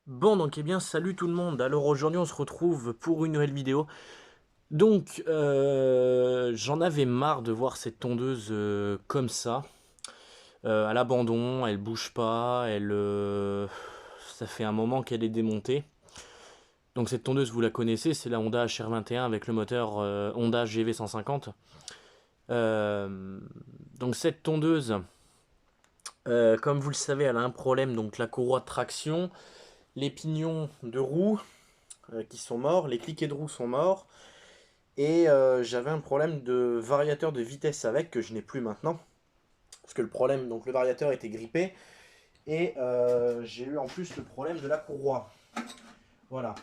Bon donc eh bien salut tout le monde, alors aujourd'hui on se retrouve pour une nouvelle vidéo. Donc j'en avais marre de voir cette tondeuse comme ça, à l'abandon, elle bouge pas, ça fait un moment qu'elle est démontée. Donc cette tondeuse vous la connaissez, c'est la Honda HR21 avec le moteur Honda GV150. Euh, donc cette tondeuse, comme vous le savez, elle a un problème, donc la courroie de traction, les pignons de roue qui sont morts, les cliquets de roue sont morts. Et j'avais un problème de variateur de vitesse avec, que je n'ai plus maintenant. Parce que le problème, donc le variateur était grippé. Et j'ai eu en plus le problème de la courroie. Voilà.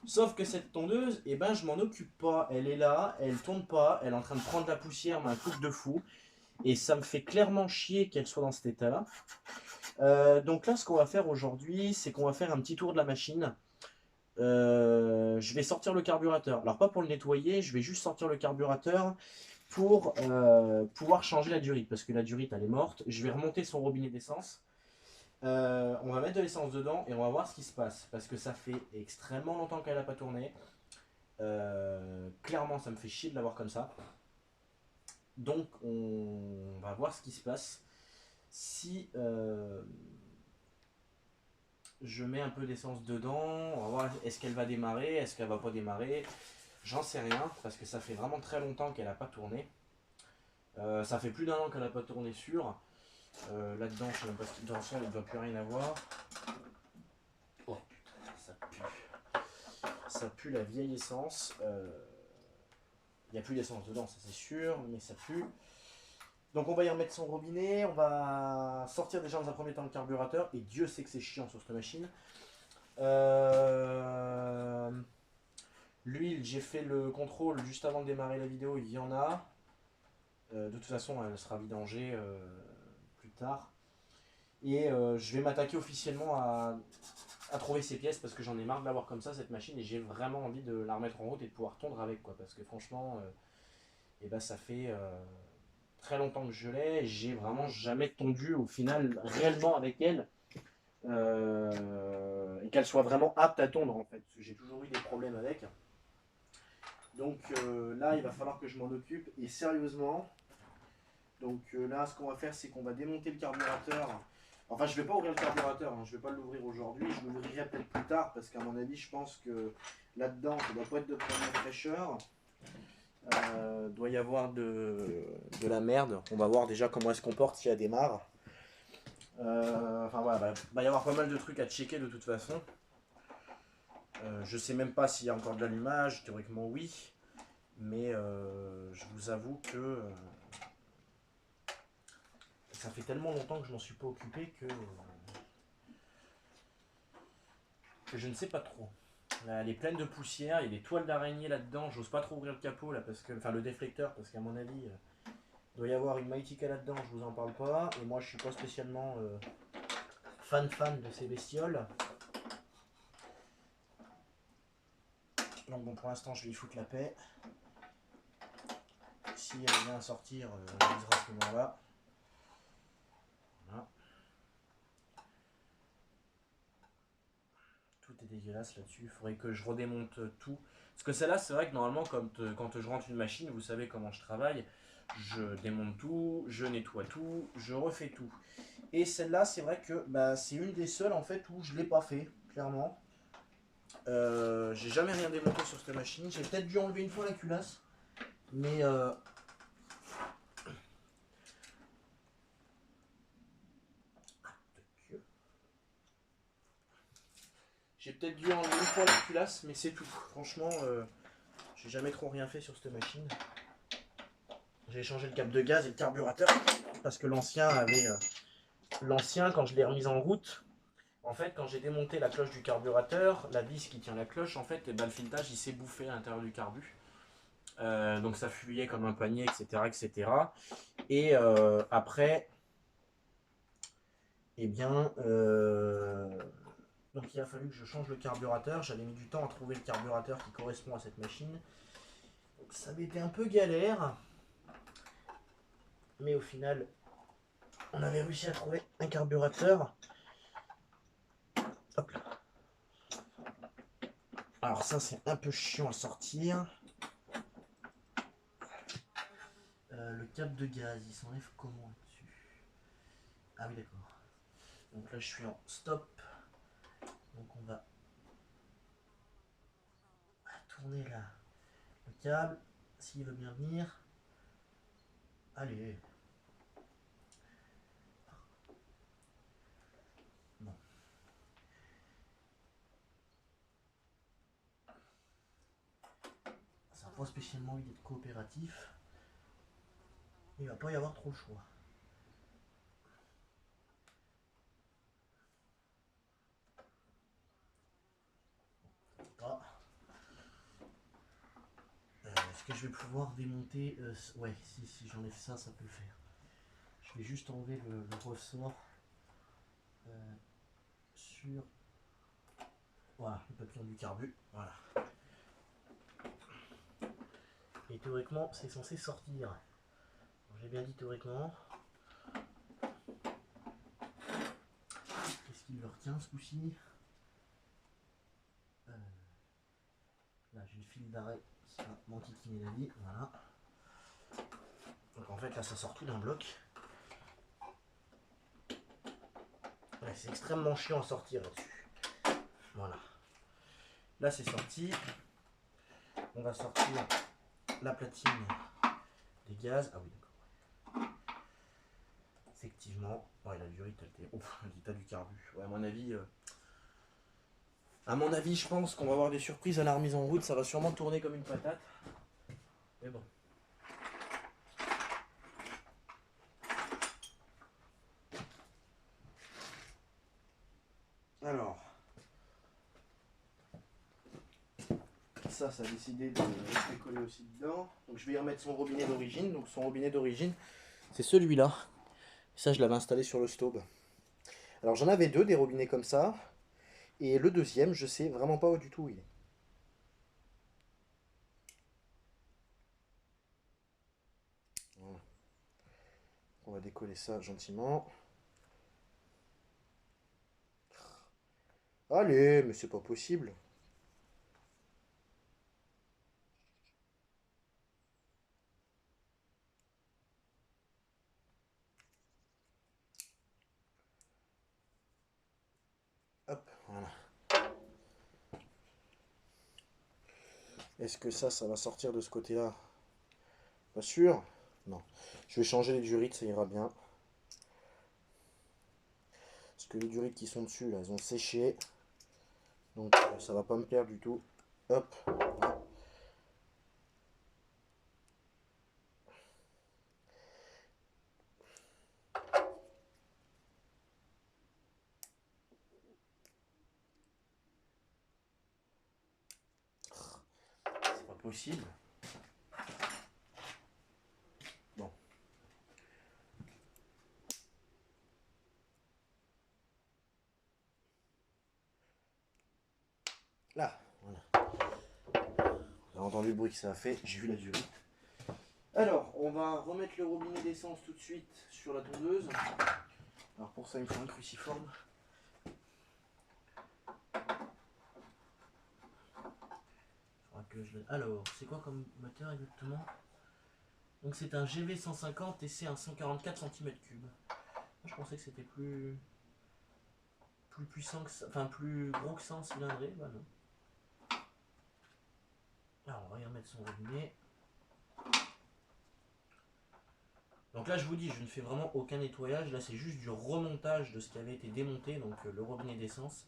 Sauf que cette tondeuse, eh ben, je m'en occupe pas. Elle est là, elle tourne pas, elle est en train de prendre la poussière, mais un truc de fou. Et ça me fait clairement chier qu'elle soit dans cet état-là. Donc là, ce qu'on va faire aujourd'hui, c'est qu'on va faire un petit tour de la machine. Je vais sortir le carburateur. Alors pas pour le nettoyer, je vais juste sortir le carburateur pour pouvoir changer la durite, parce que la durite elle est morte. Je vais remonter son robinet d'essence. On va mettre de l'essence dedans et on va voir ce qui se passe, parce que ça fait extrêmement longtemps qu'elle n'a pas tourné. Clairement ça me fait chier de l'avoir comme ça. Donc on va voir ce qui se passe. Si je mets un peu d'essence dedans, on va voir est-ce qu'elle va démarrer, est-ce qu'elle va pas démarrer. J'en sais rien, parce que ça fait vraiment très longtemps qu'elle n'a pas tourné. Ça fait plus d'un an qu'elle n'a pas tourné sur. Là-dedans, je sais même pas ce qu'il dans il ne doit plus rien avoir. Oh putain, ça pue. Ça pue la vieille essence. Il n'y a plus d'essence dedans, ça c'est sûr, mais ça pue. Donc on va y remettre son robinet, on va sortir déjà dans un premier temps le carburateur, et Dieu sait que c'est chiant sur cette machine. Euh, L'huile, j'ai fait le contrôle juste avant de démarrer la vidéo, il y en a. De toute façon, elle sera vidangée plus tard. Et je vais m'attaquer officiellement à trouver ces pièces, parce que j'en ai marre de l'avoir comme ça cette machine, et j'ai vraiment envie de la remettre en route et de pouvoir tondre avec, quoi, parce que franchement et ben ça fait très longtemps que je l'ai et j'ai vraiment jamais tondu au final réellement avec elle, et qu'elle soit vraiment apte à tondre en fait, parce que j'ai toujours eu des problèmes avec. Donc là il va falloir que je m'en occupe, et sérieusement. Donc là, ce qu'on va faire, c'est qu'on va démonter le carburateur. Enfin, je ne vais pas ouvrir le carburateur, hein. Je ne vais pas l'ouvrir aujourd'hui, je l'ouvrirai peut-être plus tard, parce qu'à mon avis, je pense que là-dedans, ça ne doit pas être de première fraîcheur. Doit y avoir de la merde. On va voir déjà comment elle se comporte si elle démarre. Enfin voilà, va y avoir pas mal de trucs à checker de toute façon. Je sais même pas s'il y a encore de l'allumage, théoriquement oui. Mais je vous avoue que ça fait tellement longtemps que je m'en suis pas occupé que je ne sais pas trop. Là, elle est pleine de poussière, il y a des toiles d'araignée là-dedans. J'ose pas trop ouvrir le capot là, parce que, enfin le déflecteur, parce qu'à mon avis, il doit y avoir une Maïtika là-dedans. Je vous en parle pas. Et moi, je suis pas spécialement fan de ces bestioles. Donc bon, pour l'instant, je vais y foutre la paix. Si elle vient à sortir, on avisera à ce moment-là. Voilà. Tout est dégueulasse là-dessus. Il faudrait que je redémonte tout. Parce que celle-là, c'est vrai que normalement, quand je rentre une machine, vous savez comment je travaille. Je démonte tout, je nettoie tout, je refais tout. Et celle-là, c'est vrai que bah, c'est une des seules en fait où je l'ai pas fait, clairement. J'ai jamais rien démonté sur cette machine. J'ai peut-être dû enlever une fois la culasse, mais j'ai peut-être dû enlever une fois la culasse, mais c'est tout. Franchement, j'ai jamais trop rien fait sur cette machine. J'ai changé le câble de gaz et le carburateur, parce que l'ancien, quand je l'ai remis en route, en fait, quand j'ai démonté la cloche du carburateur, la vis qui tient la cloche, en fait, le filetage il s'est bouffé à l'intérieur du carbu. Donc ça fuyait comme un panier, etc. etc. Et après, eh bien, donc il a fallu que je change le carburateur. J'avais mis du temps à trouver le carburateur qui correspond à cette machine. Donc ça m'était un peu galère. Mais au final, on avait réussi à trouver un carburateur. Hop là. Alors ça c'est un peu chiant à sortir. Le câble de gaz, il s'enlève comment dessus? Ah oui d'accord. Donc là je suis en stop. Donc on va tourner là le câble, s'il veut bien venir. Allez. Bon. Ça n'a pas spécialement envie d'être coopératif. Il va pas y avoir trop le choix. Pas. Est-ce que je vais pouvoir démonter ouais, si j'enlève ça, ça peut le faire. Je vais juste enlever le ressort sur... Voilà, le papillon du carbu. Voilà. Et théoriquement, c'est censé sortir. J'ai bien dit théoriquement. Qu'est-ce qu'il le retient ce coup-ci? Là, j'ai le fil d'arrêt qui va m'enquiquiner la vie. Voilà. Donc en fait, là, ça sort tout d'un bloc. Ouais, c'est extrêmement chiant à sortir là-dessus. Voilà. Là, c'est sorti. On va sortir la platine des gaz. Ah oui, d'accord. Effectivement. Ouais, la durite, elle était... Ouf, l'état du carbu. Ouais, à mon avis, je pense qu'on va avoir des surprises à la remise en route. Ça va sûrement tourner comme une patate. Mais bon. Alors. Ça a décidé de rester collé aussi dedans. Donc je vais y remettre son robinet d'origine. Donc son robinet d'origine, c'est celui-là. Ça, je l'avais installé sur le stove. Alors j'en avais deux, des robinets comme ça. Et le deuxième, je sais vraiment pas du tout où il est. Voilà. On va décoller ça gentiment. Allez, mais c'est pas possible. Hop, voilà. Est-ce que ça va sortir de ce côté-là? Pas sûr? Non. Je vais changer les durites, ça ira bien. Parce que les durites qui sont dessus, là, elles ont séché. Donc ça va pas me plaire du tout. Hop. Voilà. C'est pas possible. Bon. Là, voilà. Vous avez entendu le bruit que ça a fait, j'ai vu la durite. Alors, on va remettre le robinet d'essence tout de suite sur la tondeuse. Alors pour ça, il me faut un cruciforme. Alors, c'est quoi comme moteur exactement? Donc c'est un GV150 et c'est un 144 cm3. Je pensais que c'était plus puissant que ça, enfin plus gros que ça en cylindrée. Bah non. Alors on va y remettre son robinet. Donc là je vous dis, je ne fais vraiment aucun nettoyage. Là c'est juste du remontage de ce qui avait été démonté, donc le robinet d'essence.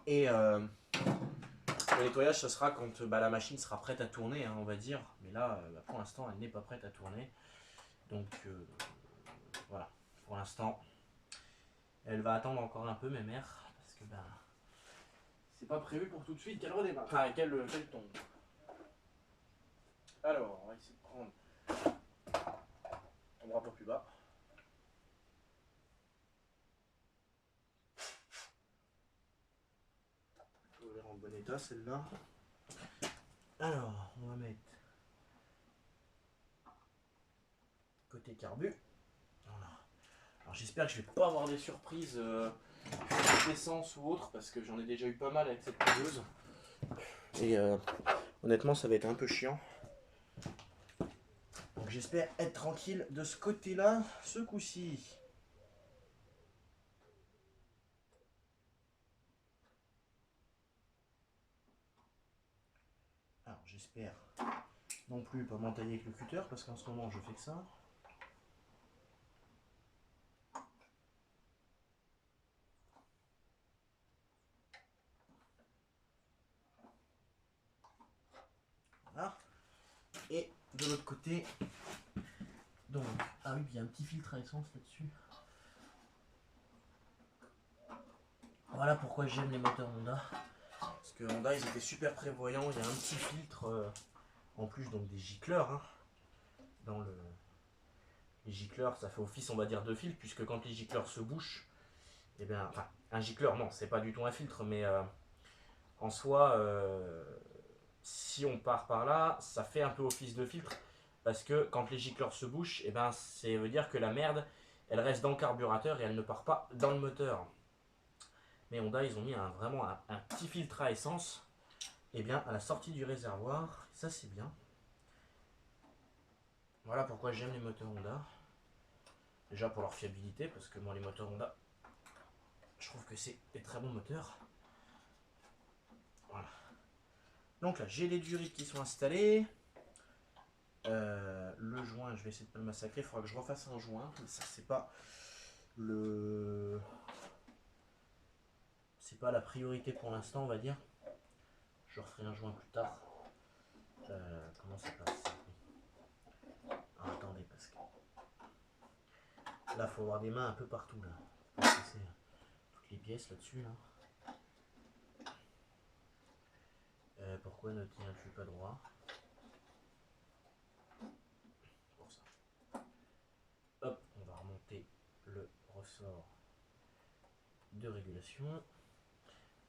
Et le nettoyage, ça sera quand la machine sera prête à tourner, hein, on va dire. Mais là, pour l'instant, elle n'est pas prête à tourner. Donc, voilà. Pour l'instant, elle va attendre encore un peu, mes mères. Parce que, c'est pas prévu pour tout de suite qu'elle redémarre. Enfin, qu'elle tombe. Alors, on va essayer de prendre... On tombera un peu plus bas. On va en bon état, celle-là. Alors, on va mettre... côté carbu. Voilà. Alors j'espère que je vais pas avoir des surprises d'essence ou autre, parce que j'en ai déjà eu pas mal avec cette tondeuse. Et honnêtement, ça va être un peu chiant. Donc j'espère être tranquille de ce côté-là, ce coup-ci. Alors j'espère non plus pas m'entailler avec le cutter, parce qu'en ce moment je fais que ça. Voilà. Et de l'autre côté, donc, ah oui, il y a un petit filtre à essence là-dessus. Voilà pourquoi j'aime les moteurs Honda. Parce que Honda, ils étaient super prévoyants. Il y a un petit filtre, en plus donc des gicleurs. Hein, dans le... Les gicleurs, ça fait office, on va dire, de filtre, puisque quand les gicleurs se bouchent, eh bien, enfin, un gicleur, non, c'est pas du tout un filtre, mais en soi, si on part par là, ça fait un peu office de filtre, parce que quand les gicleurs se bouchent, eh ben, ça veut dire que la merde, elle reste dans le carburateur et elle ne part pas dans le moteur. Mais Honda, ils ont mis vraiment un petit filtre à essence, et bien, à la sortie du réservoir, ça c'est bien. Voilà pourquoi j'aime les moteurs Honda. Déjà pour leur fiabilité, parce que moi les moteurs Honda, je trouve que c'est des très bons moteurs. Voilà. Donc là, j'ai les durites qui sont installés. Le joint, je vais essayer de pas le massacrer. Il faudra que je refasse un joint. Ça, c'est pas le... C'est pas la priorité pour l'instant, on va dire. Je referai un joint plus tard. Comment ça passe? Ah, attendez, parce que... Là, il faut avoir des mains un peu partout, là. Pour passer toutes les pièces là-dessus, là. Pourquoi ne tiens-tu pas droit? Pour ça. Hop, on va remonter le ressort de régulation.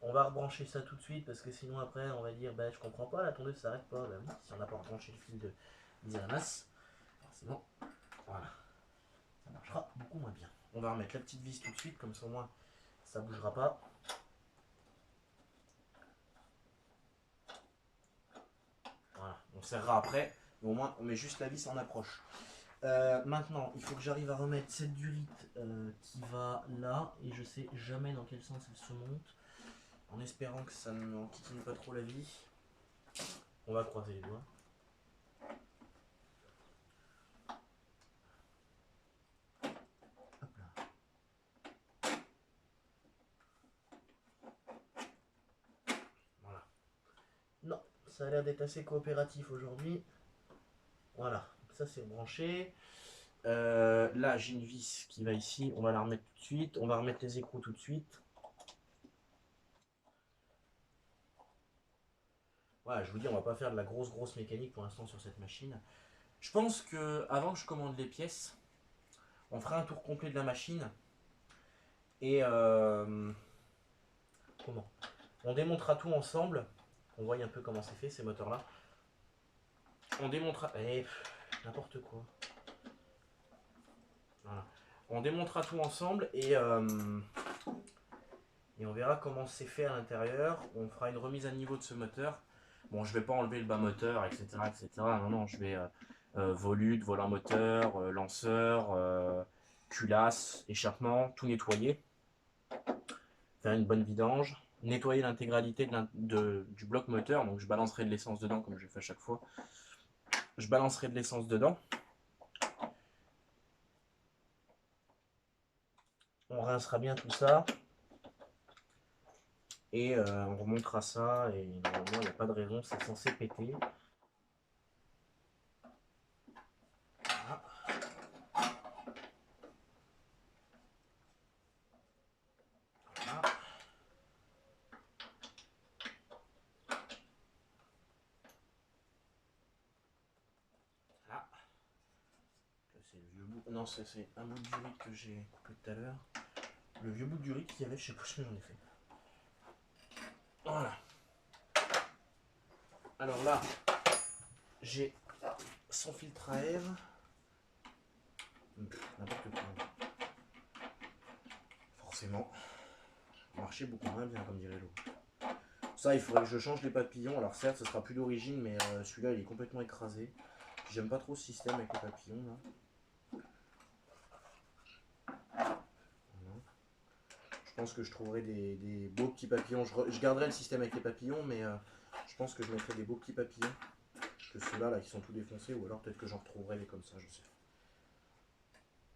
On va rebrancher ça tout de suite parce que sinon après on va dire bah je comprends pas, la tondeuse s'arrête pas. Bah oui, si on n'a pas rebranché le fil de d'Isaramas, forcément, voilà, ça marchera beaucoup moins bien. On va remettre la petite vis tout de suite, comme ça au moins ça bougera pas. Voilà, on serrera après, mais au moins on met juste la vis en approche. Maintenant, il faut que j'arrive à remettre cette durite qui va là, et je sais jamais dans quel sens elle se monte, en espérant que ça ne m'enquiquine pas trop la vie. On va croiser les doigts. Hop là. Voilà. Non, ça a l'air d'être assez coopératif aujourd'hui. Voilà, ça c'est branché. Là, j'ai une vis qui va ici. On va la remettre tout de suite. On va remettre les écrous tout de suite. Voilà, je vous dis, on va pas faire de la grosse mécanique pour l'instant sur cette machine. Je pense que avant que je commande les pièces, on fera un tour complet de la machine. Et comment? On démontera tout ensemble. On voit un peu comment c'est fait ces moteurs-là. On démontrera. N'importe quoi. Voilà. On démontera tout ensemble et on verra comment c'est fait à l'intérieur. On fera une remise à niveau de ce moteur. Bon, je vais pas enlever le bas moteur, etc. etc. Non, non, je vais volute, volant moteur, lanceur, culasse, échappement, tout nettoyer. Faire une bonne vidange. Nettoyer l'intégralité du bloc moteur. Donc je balancerai de l'essence dedans comme je fais à chaque fois. Je balancerai de l'essence dedans. On rincera bien tout ça. Et on remontera ça. Et normalement, il n'y a pas de raison, c'est censé péter. Voilà. Voilà. Voilà. C'est le vieux bout. Non, c'est un bout de durite que j'ai coupé tout à l'heure. Le vieux bout de durite qu'il y avait, je sais pas ce que j'en ai fait. Voilà. Alors là, j'ai son filtre à air. N'importe quoi. Forcément, marchait beaucoup moins bien, comme dirait l'autre. Ça, il faudrait que je change les papillons. Alors certes, ce sera plus d'origine, mais celui-là, il est complètement écrasé. J'aime pas trop ce système avec les papillons, là. Je pense que je trouverai des beaux petits papillons. Je garderai le système avec les papillons, mais je pense que je mettrai des beaux petits papillons. Que ceux-là, là, qui sont tout défoncés, ou alors peut-être que j'en retrouverai des comme ça, je sais.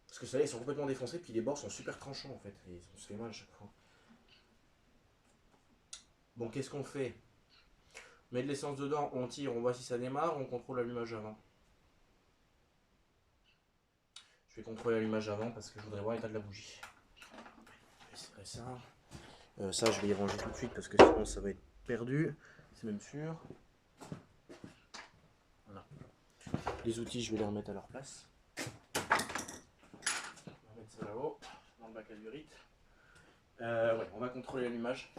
Parce que ceux-là, ils sont complètement défoncés, puis les bords sont super tranchants, en fait. Et on se fait mal à chaque fois. Bon, qu'est-ce qu'on fait? On met de l'essence dedans, on tire, on voit si ça démarre, on contrôle l'allumage avant. Je vais contrôler l'allumage avant parce que je voudrais voir l'état de la bougie. C'est ça. Ça, je vais y ranger tout de suite parce que sinon ça va être perdu. C'est même sûr. Voilà. Les outils, je vais les remettre à leur place. On va mettre ça là-haut, dans le bac à durite. Ouais, on va contrôler l'allumage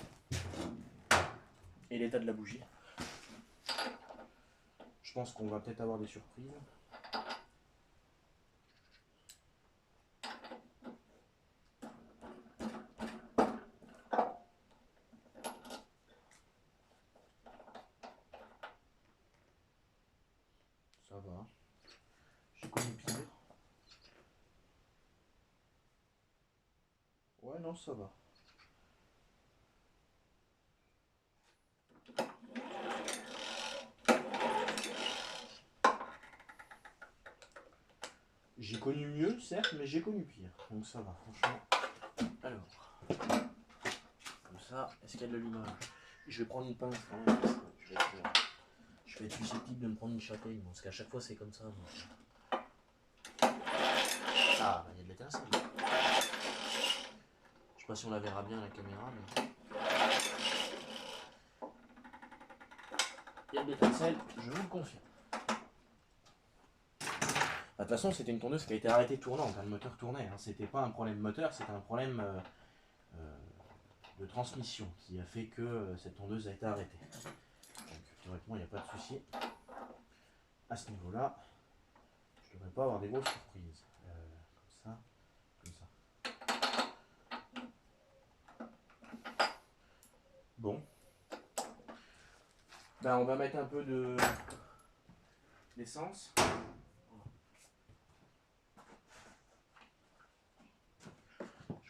et l'état de la bougie. Je pense qu'on va peut-être avoir des surprises. Ça va. J'ai connu pire. Ouais, non, ça va. J'ai connu mieux, certes, mais j'ai connu pire. Donc ça va, franchement. Alors, comme ça, est-ce qu'il y a de l'allumage? Je vais prendre une pince quand même, parce que je vais être susceptible de me prendre une châtaigne, parce qu'à chaque fois c'est comme ça. Donc. Ah, il y a de l'étincelle. Je sais pas si on la verra bien à la caméra, mais... Il y a de l'étincelle, je vous le confirme. De toute façon, c'était une tondeuse qui a été arrêtée tournante, hein, le moteur tournait. Hein. C'était pas un problème moteur, c'était un problème de transmission qui a fait que cette tondeuse a été arrêtée. Donc, théoriquement, il n'y a pas de souci. À ce niveau-là, je ne devrais pas avoir des grosses surprises. Comme ça, comme ça. Bon. Ben, on va mettre un peu d'essence.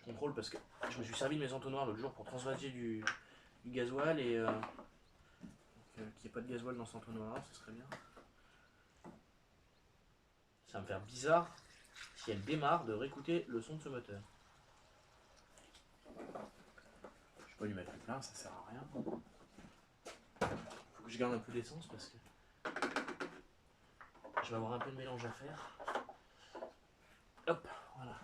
Contrôle parce que je me suis servi de mes entonnoirs l'autre jour pour transvaser du gasoil et qu'il n'y ait pas de gasoil dans cet entonnoir, ce serait bien. Ça va me faire bizarre si elle démarre de réécouter le son de ce moteur. Je peux pas lui mettre le plein, ça sert à rien. Faut que je garde un peu d'essence parce que je vais avoir un peu de mélange à faire. Hop, voilà.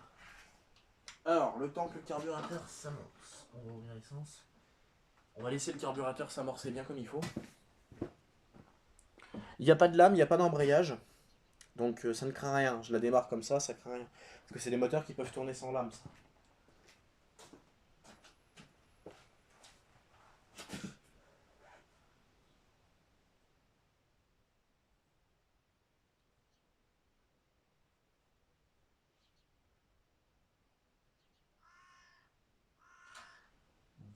Alors, le temps que le carburateur s'amorce, on va ouvrir l'essence. On va laisser le carburateur s'amorcer bien comme il faut. Il n'y a pas de lame, il n'y a pas d'embrayage. Donc ça ne craint rien. Je la démarre comme ça craint rien. Parce que c'est des moteurs qui peuvent tourner sans lame, ça.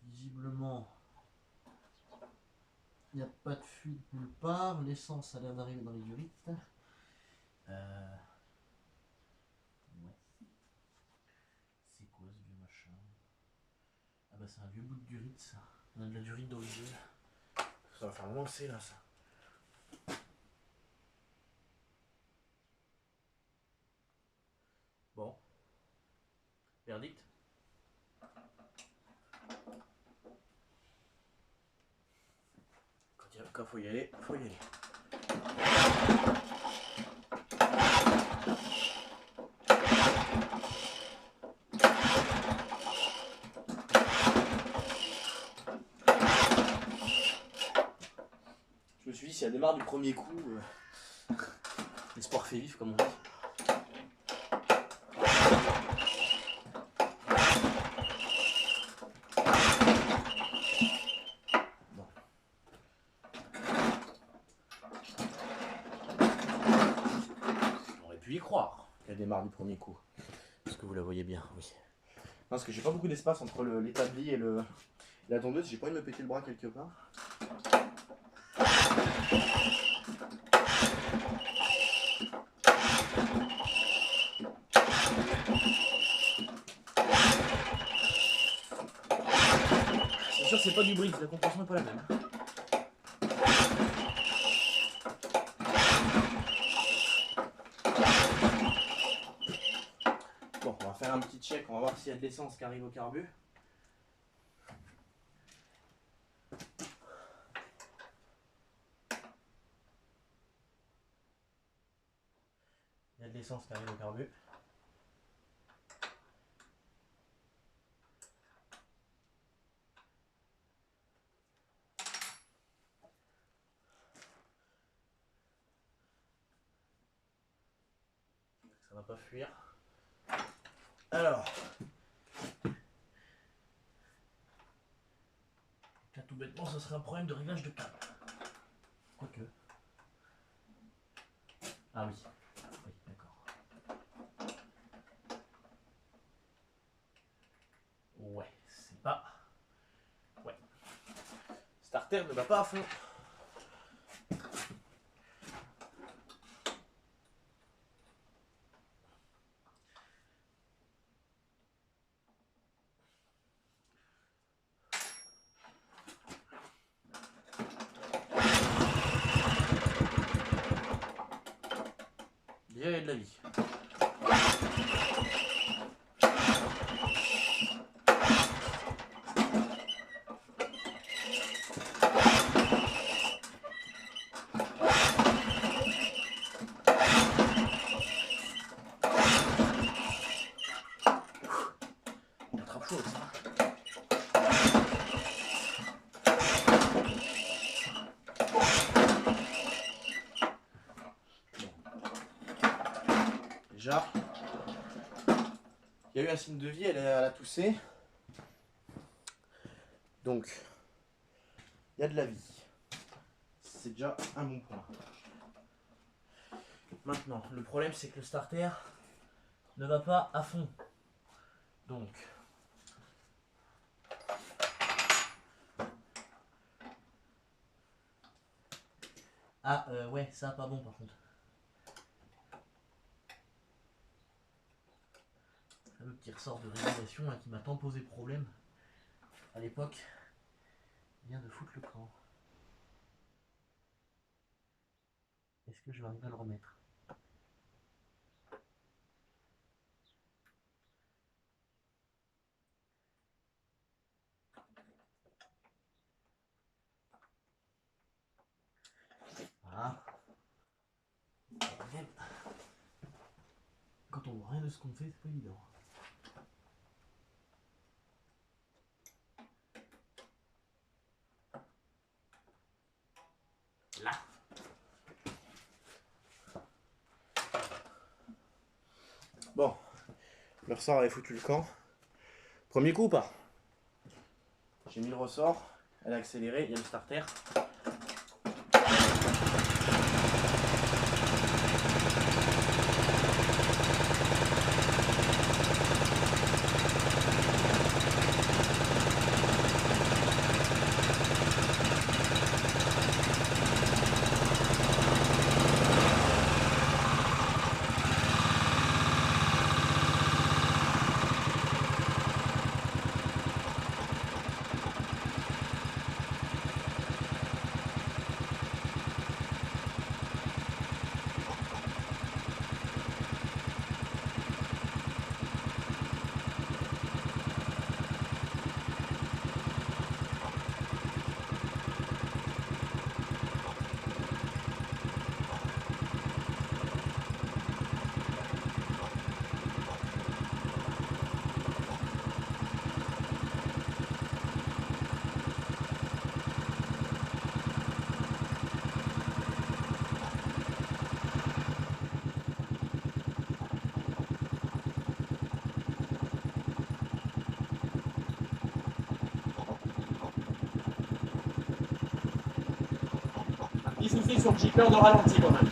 Visiblement, il n'y a pas de fuite nulle part. L'essence a l'air d'arriver dans les durites. Ouais. C'est quoi ce vieux machin? Ah bah c'est un vieux bout de durite ça. On a de la durite d'origine. Ça va faire lancer là ça. Bon. Verdict? Quand faut y aller, faut y aller. Je me suis dit, si elle démarre du premier coup, l'espoir fait vivre, comme on dit. Bon. On aurait pu y croire qu'elle démarre du premier coup. Parce que vous la voyez bien, oui. Parce que j'ai pas beaucoup d'espace entre l'établi et La tondeuse, j'ai pas envie de me péter le bras quelque part. C'est sûr que c'est pas du brise, la compression n'est pas la même. Bon, on va faire un petit check, on va voir s'il y a de l'essence qui arrive au carbu. Il y a de l'essence qui arrive au carbu. Ça va pas fuir. Alors, là tout bêtement, ce serait un problème de réglage de câble. Quoique. Ah oui. Oui, d'accord. Ouais, c'est pas. Ouais. Starter ne va pas à fond. Bien, il y a de la vie. On attrape chaud ça. Déjà, il y a eu un signe de vie, elle a toussé. Donc, il y a de la vie. C'est déjà un bon point. Maintenant, le problème c'est que le starter ne va pas à fond. Donc, ouais, ça pas bon par contre. Le petit ressort de régulation qui m'a tant posé problème à l'époque vient de foutre le camp. Est-ce que je vais arriver à le remettre? Voilà. Quand on voit rien de ce qu'on fait, c'est pas évident. Là. Bon, le ressort avait foutu le camp. Premier coup ou pas? J'ai mis le ressort, elle a accéléré, il y a le starter. Il suffit sur le Jeeper de ralenti quand même.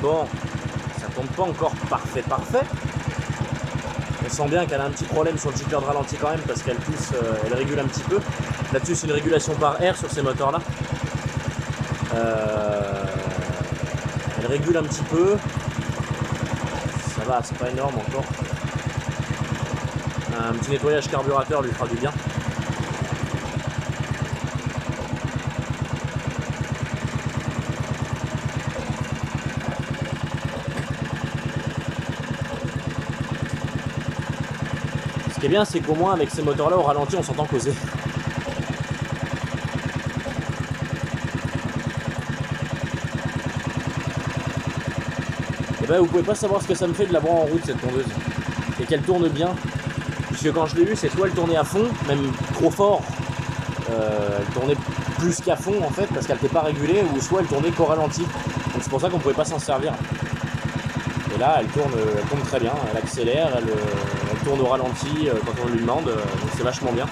Bon, ça tourne pas encore parfait. On sent bien qu'elle a un petit problème sur le gicleur de ralenti quand même parce qu'elle pousse, elle régule un petit peu. Là-dessus c'est une régulation par air sur ces moteurs là. Elle régule un petit peu. Ça va, c'est pas énorme encore. Un petit nettoyage carburateur lui fera du bien. Ce qui est bien, c'est qu'au moins avec ces moteurs là au ralenti on s'entend causer. Et ben vous pouvez pas savoir ce que ça me fait de la voir en route cette tondeuse. Et qu'elle tourne bien. Puisque quand je l'ai eu, c'est soit elle tournait à fond, même trop fort, elle tournait plus qu'à fond en fait, parce qu'elle n'était pas régulée, ou soit elle tournait qu'au ralenti. Donc c'est pour ça qu'on pouvait pas s'en servir. Et là, elle tourne très bien, elle accélère, elle tourne au ralenti quand on lui demande, donc c'est vachement bien.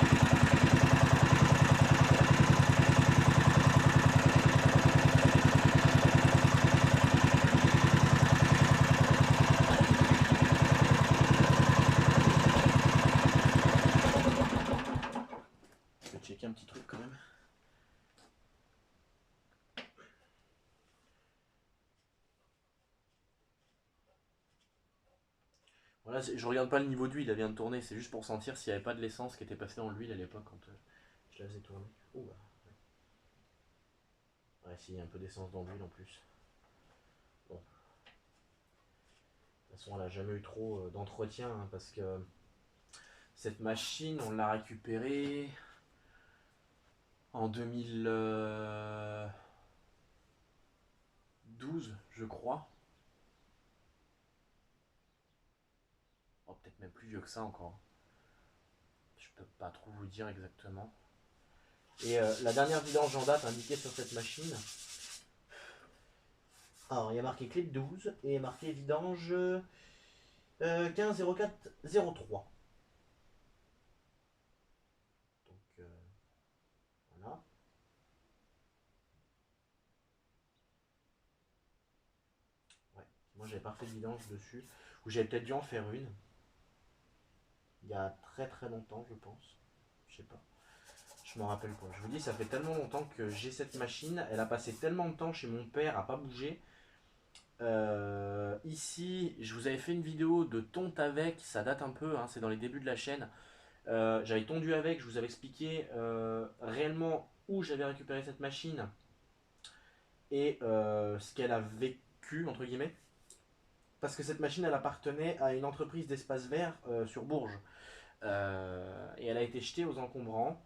Je vais checker un petit truc quand même. Voilà, je regarde pas le niveau d'huile, elle vient de tourner, c'est juste pour sentir s'il n'y avait pas de l'essence qui était passée dans l'huile à l'époque quand je la faisais tourner. Oh, bah. Ouais, si, il y a un peu d'essence dans l'huile en plus. Bon. De toute façon, elle n'a jamais eu trop d'entretien hein, parce que cette machine, on l'a récupérée en 2012, je crois. Oh, peut-être même plus vieux que ça encore. Je peux pas trop vous dire exactement. Et la dernière vidange en date indiquée sur cette machine. Alors, il y a marqué clé de 12 et marqué vidange 15 04 03. Donc, voilà. Ouais. Moi, j'avais pas fait de vidange dessus. Ou j'avais peut-être dû en faire une. Il y a très très longtemps, je pense. Je sais pas. Je m'en rappelle pas. Je vous dis, ça fait tellement longtemps que j'ai cette machine. Elle a passé tellement de temps chez mon père à pas bouger. Ici, je vous avais fait une vidéo de tonte avec. Ça date un peu, hein, c'est dans les débuts de la chaîne. J'avais tondu avec. Je vous avais expliqué réellement où j'avais récupéré cette machine et ce qu'elle a vécu, entre guillemets. Parce que cette machine, elle appartenait à une entreprise d'espace vert sur Bourges. Et elle a été jetée aux encombrants.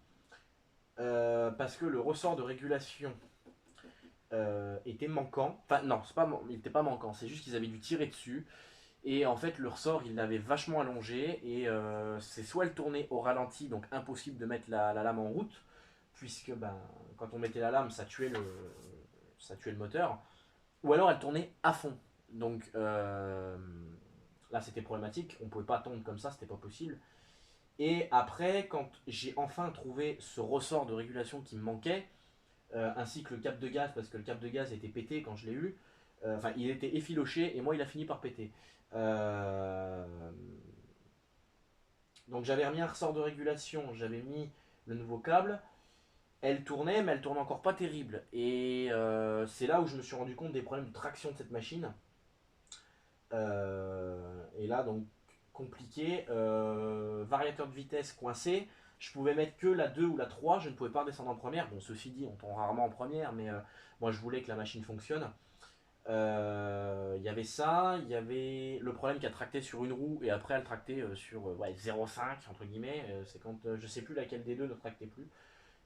Parce que le ressort de régulation était manquant. Enfin non, il n'était pas manquant, c'est juste qu'ils avaient dû tirer dessus. Et en fait le ressort il l'avait vachement allongé. Et c'est soit elle tournait au ralenti, donc impossible de mettre la lame en route. Puisque ben, quand on mettait la lame ça tuait le moteur. Ou alors elle tournait à fond. Donc là c'était problématique, on pouvait pas tondre comme ça, c'était pas possible. Et après, quand j'ai enfin trouvé ce ressort de régulation qui me manquait, ainsi que le cap de gaz, parce que le cap de gaz était pété quand je l'ai eu, enfin il était effiloché et moi il a fini par péter. Donc j'avais remis un ressort de régulation, j'avais mis le nouveau câble, elle tournait mais elle tournait encore pas terrible. Et c'est là où je me suis rendu compte des problèmes de traction de cette machine. Et là donc compliqué, variateur de vitesse coincé, je pouvais mettre que la 2 ou la 3, je ne pouvais pas redescendre en première. Bon, ceci dit, on tombe rarement en première, mais moi je voulais que la machine fonctionne. Il y avait ça, il y avait le problème qu'elle tractait sur une roue et après elle tractait sur ouais, 0,5 entre guillemets. C'est quand je sais plus laquelle des deux ne tractait plus.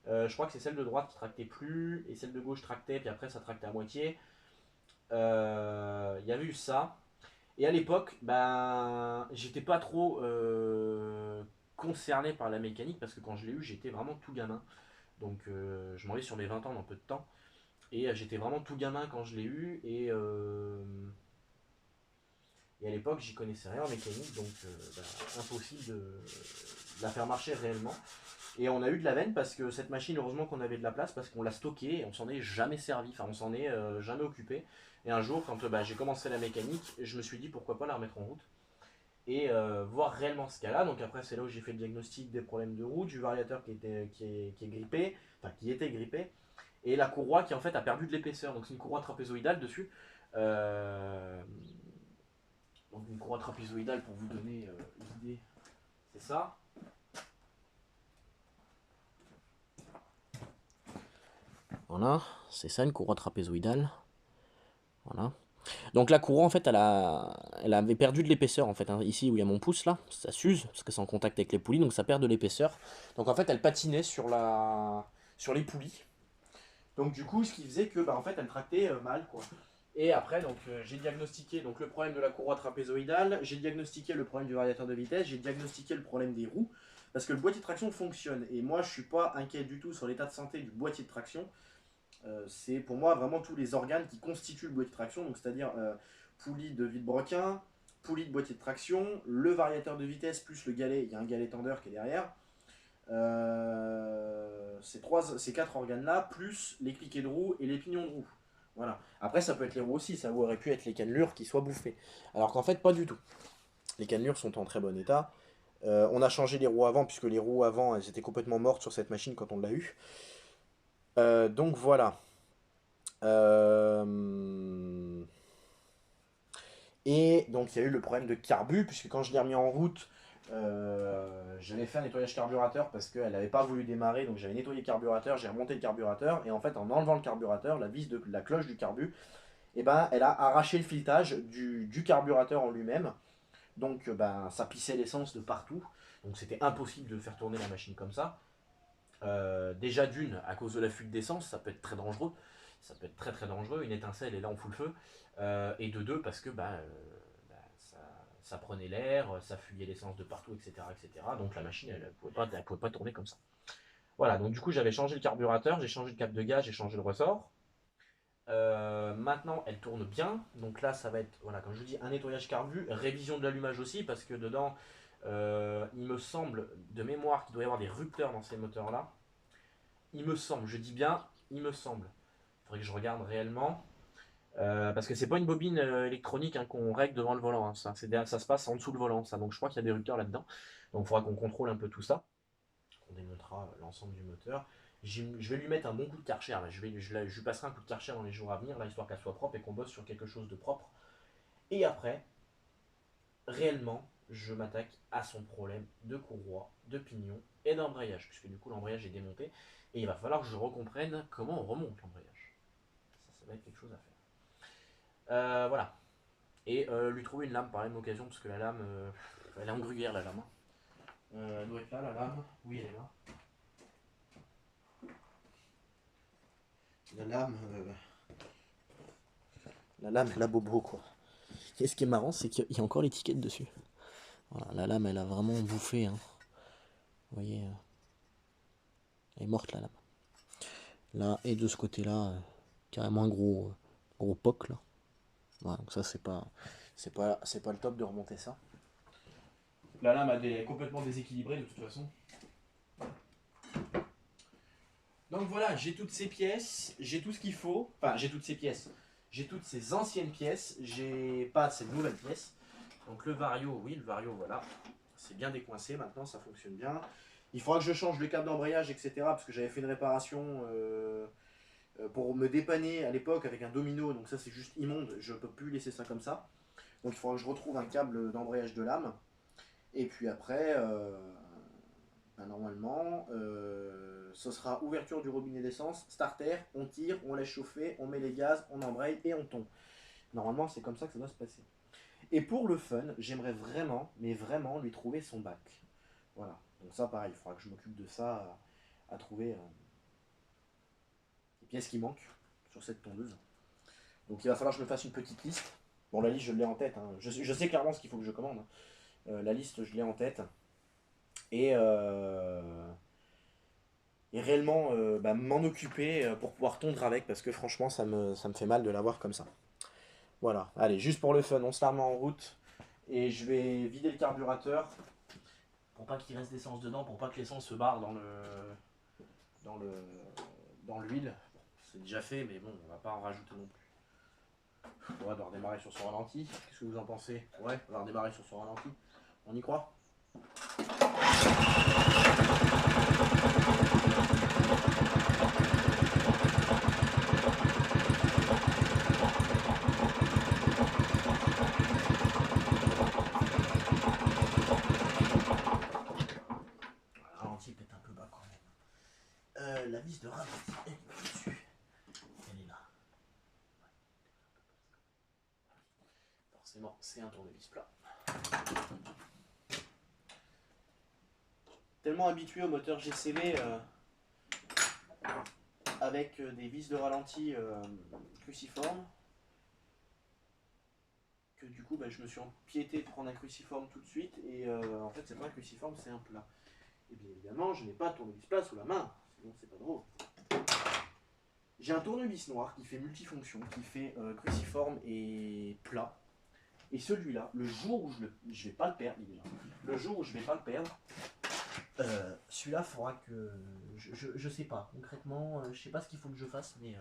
Je crois que c'est celle de droite qui tractait plus et celle de gauche tractait, puis après ça tractait à moitié. Il y avait eu ça. Et à l'époque, ben, j'étais pas trop concerné par la mécanique parce que quand je l'ai eu, j'étais vraiment tout gamin. Donc je m'en vais sur mes 20 ans dans peu de temps. Et j'étais vraiment tout gamin quand je l'ai eu. Et à l'époque, j'y connaissais rien en mécanique. Donc ben, impossible de la faire marcher réellement. Et on a eu de la veine parce que cette machine, heureusement qu'on avait de la place parce qu'on l'a stockée et on s'en est jamais servi, enfin on s'en est jamais occupé. Et un jour, quand j'ai commencé la mécanique, je me suis dit pourquoi pas la remettre en route et voir réellement ce qu'elle a. Donc après, c'est là où j'ai fait le diagnostic des problèmes de route, du variateur qui est grippé, enfin qui était grippé, et la courroie qui en fait a perdu de l'épaisseur. Donc c'est une courroie trapézoïdale dessus. Euh, donc une courroie trapézoïdale pour vous donner l'idée, c'est ça. Voilà, c'est ça une courroie trapézoïdale. Voilà. Donc la courroie en fait elle avait perdu de l'épaisseur en fait, hein. Ici où il y a mon pouce là, ça s'use parce que c'est en contact avec les poulies donc ça perd de l'épaisseur. Donc en fait elle patinait sur les poulies. Donc du coup ce qui faisait que en fait elle tractait mal quoi. Et après donc j'ai diagnostiqué donc le problème de la courroie trapézoïdale, j'ai diagnostiqué le problème du variateur de vitesse, j'ai diagnostiqué le problème des roues parce que le boîtier de traction fonctionne et moi je suis pas inquiet du tout sur l'état de santé du boîtier de traction. C'est pour moi vraiment tous les organes qui constituent le boîtier de traction, donc c'est-à-dire poulie de vilebrequin, poulie de boîtier de traction, le variateur de vitesse plus le galet, il y a un galet tendeur qui est derrière. Ces quatre organes-là, plus les cliquets de roue et les pignons de roue. Voilà. Après, ça peut être les roues aussi, ça aurait pu être les cannelures qui soient bouffées. Alors qu'en fait, pas du tout. Les cannelures sont en très bon état. On a changé les roues avant, puisque les roues avant, elles étaient complètement mortes sur cette machine quand on l'a eu. Donc voilà. Euh, Et donc il y a eu le problème de carbu, puisque quand je l'ai remis en route, j'avais fait un nettoyage carburateur parce qu'elle n'avait pas voulu démarrer, donc j'avais nettoyé le carburateur, j'ai remonté le carburateur, et en fait en enlevant le carburateur, la vis de la cloche du carbu, elle a arraché le filetage du carburateur en lui-même, donc ça pissait l'essence de partout, donc c'était impossible de faire tourner la machine comme ça. Déjà d'une, à cause de la fuite d'essence, ça peut être très dangereux. Ça peut être très très dangereux, une étincelle et là on fout le feu. Et de deux, parce que ça prenait l'air, ça fuyait l'essence de partout, etc., etc. Donc la machine, elle ne pouvait pas tourner comme ça. Voilà, donc du coup j'avais changé le carburateur, j'ai changé le cap de gaz, j'ai changé le ressort. Maintenant elle tourne bien, donc là ça va être, voilà, comme je vous dis, un nettoyage carbu, révision de l'allumage aussi, parce que dedans, il me semble de mémoire qu'il doit y avoir des rupteurs dans ces moteurs là. Il me semble, je dis bien, il me semble. Il faudrait que je regarde réellement. Parce que c'est pas une bobine électronique hein, qu'on règle devant le volant. Hein, ça se passe en dessous le volant. Ça. Donc je crois qu'il y a des rupteurs là-dedans. Donc il faudra qu'on contrôle un peu tout ça. On démontera l'ensemble du moteur. Je vais lui mettre un bon coup de Karcher. Là. Je lui passerai un coup de Karcher dans les jours à venir, là, histoire qu'elle soit propre et qu'on bosse sur quelque chose de propre. Et après, réellement, je m'attaque à son problème de courroie, de pignon et d'embrayage. Puisque du coup l'embrayage est démonté. Et il va falloir que je recomprenne comment on remonte l'embrayage. Ça va être quelque chose à faire. Voilà. Et lui trouver une lame par la même occasion, parce que la lame, elle est en gruyère la lame. Hein. Elle doit être là la lame. Oui, elle est là. La lame, elle a bobo quoi. Et ce qui est marrant, c'est qu'il y a encore l'étiquette dessus. Voilà, la lame, elle a vraiment bouffé. Hein. Vous voyez, elle est morte la lame. Là, et de ce côté-là, carrément un gros poc là. Voilà, donc ça, c'est pas le top de remonter ça. La lame est complètement déséquilibrée de toute façon. Donc voilà, j'ai toutes ces pièces, j'ai tout ce qu'il faut. Enfin, j'ai toutes ces pièces. J'ai toutes ces anciennes pièces, j'ai pas ces nouvelles pièces. Donc le vario, oui, le vario, voilà. C'est bien décoincé maintenant, ça fonctionne bien. Il faudra que je change le câble d'embrayage, etc. Parce que j'avais fait une réparation pour me dépanner à l'époque avec un domino. Donc ça, c'est juste immonde. Je peux plus laisser ça comme ça. Donc il faudra que je retrouve un câble d'embrayage de lame. Et puis après, normalement, ce sera ouverture du robinet d'essence, starter, on tire, on laisse chauffer, on met les gaz, on embraye et on tombe. Normalement, c'est comme ça que ça doit se passer. Et pour le fun, j'aimerais vraiment, mais vraiment, lui trouver son bac. Voilà. Donc ça, pareil, il faudra que je m'occupe de ça, à trouver les pièces qui manquent sur cette tondeuse. Donc il va falloir que je me fasse une petite liste. Bon, la liste, je l'ai en tête. Hein. Je sais clairement ce qu'il faut que je commande. Hein. La liste, je l'ai en tête. Et réellement m'en occuper pour pouvoir tondre avec parce que franchement ça me fait mal de l'avoir comme ça. Voilà, allez, juste pour le fun, on se la remet en route et je vais vider le carburateur pour pas qu'il reste d'essence dedans, pour pas que l'essence se barre dans le dans l'huile. Bon, c'est déjà fait, mais bon, on va pas en rajouter non plus. On va devoir démarrer sur son ralenti. Qu'est-ce que vous en pensez? Ouais, on va redémarrer sur son ralenti. On y croit? La vis de ralenti, elle est dessus. Elle est là. Forcément, c'est un tournevis plat. Tellement habitué au moteur GCV avec des vis de ralenti cruciformes que du coup je me suis empiété de prendre un cruciforme tout de suite et en fait c'est pas un cruciforme, c'est un plat. Et bien évidemment je n'ai pas de tournevis plat sous la main, sinon c'est pas drôle. J'ai un tournevis noir qui fait multifonction, qui fait cruciforme et plat. Et celui-là, le jour où je vais pas le perdre, il est là. Le jour où je vais pas le perdre, celui-là faudra que je sais pas concrètement, je sais pas ce qu'il faut que je fasse, mais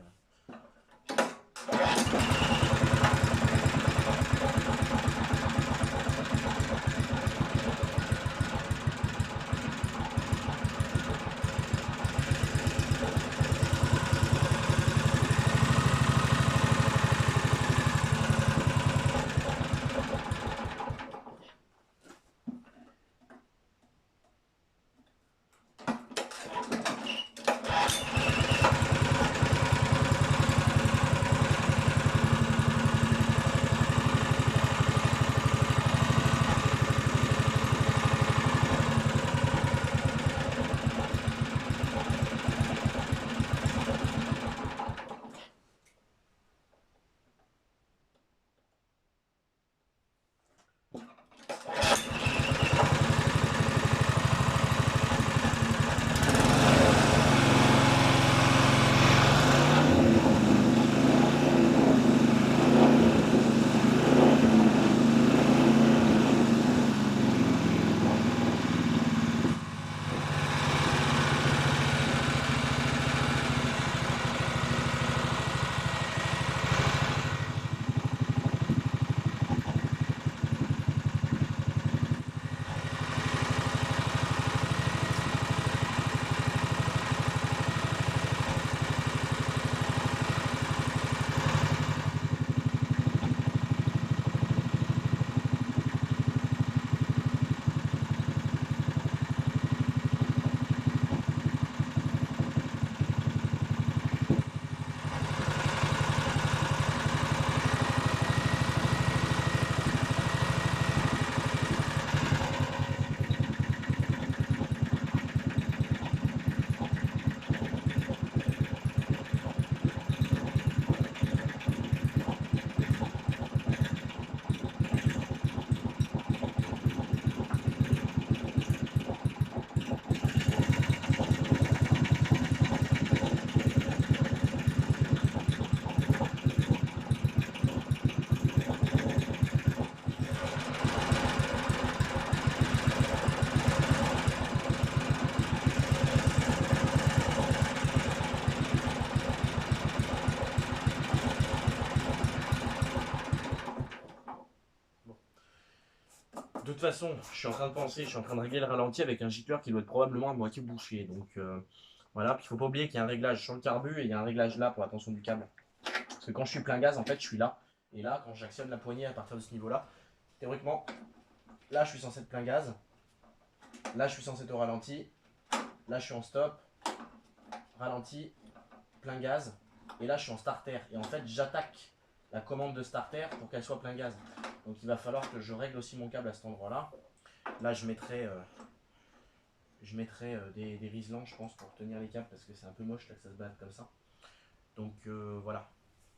de toute façon, je suis en train de penser, je suis en train de régler le ralenti avec un gicleur qui doit être probablement à moitié bouché. Donc voilà, puis il faut pas oublier qu'il y a un réglage sur le carbu et il y a un réglage là pour la tension du câble. Parce que quand je suis plein gaz, en fait, je suis là. Et là, quand j'actionne la poignée à partir de ce niveau-là, théoriquement, là, je suis censé être plein gaz. Là, je suis censé être au ralenti. Là, je suis en stop. Ralenti, plein gaz. Et là, je suis en starter. Et en fait, j'attaque la commande de starter pour qu'elle soit plein gaz. Donc, il va falloir que je règle aussi mon câble à cet endroit-là. Là, je mettrai des riselants, je pense, pour tenir les câbles parce que c'est un peu moche là, que ça se balade comme ça. Donc, voilà.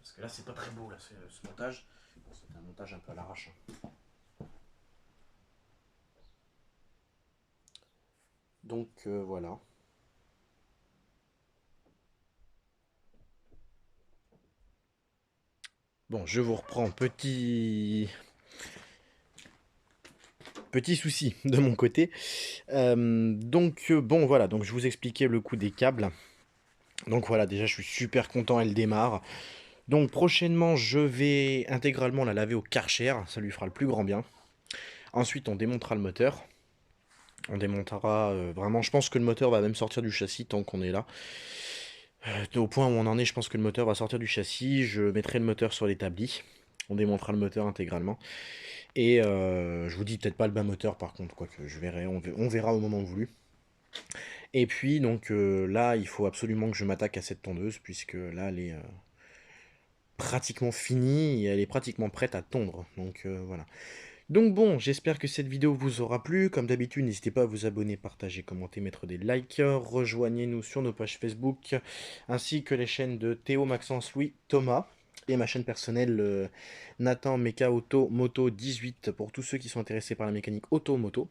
Parce que là, c'est pas très beau, là, ce montage. Bon, c'est un montage un peu à l'arrache. Donc, voilà. Bon, je vous reprends. petit souci de mon côté. Bon voilà, donc je vous expliquais le coup des câbles. Donc voilà, déjà je suis super content, elle démarre. Donc prochainement, je vais intégralement la laver au Karcher, ça lui fera le plus grand bien. Ensuite, on démontera le moteur. On démontera vraiment, je pense que le moteur va même sortir du châssis tant qu'on est là. Au point où on en est, je pense que le moteur va sortir du châssis. Je mettrai le moteur sur l'établi. On démontera le moteur intégralement. Et je vous dis peut-être pas le bas moteur par contre, quoique je verrai, on verra au moment voulu. Et puis donc là, il faut absolument que je m'attaque à cette tondeuse, puisque là, elle est pratiquement finie et elle est pratiquement prête à tondre. Donc voilà. Donc bon, j'espère que cette vidéo vous aura plu. Comme d'habitude, n'hésitez pas à vous abonner, partager, commenter, mettre des likes. Rejoignez-nous sur nos pages Facebook, ainsi que les chaînes de Théo, Maxence, Louis, Thomas, et ma chaîne personnelle Nathan Mecha Auto Moto 18 pour tous ceux qui sont intéressés par la mécanique auto-moto.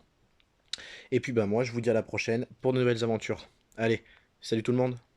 Et puis bah moi, je vous dis à la prochaine pour de nouvelles aventures. Allez, salut tout le monde!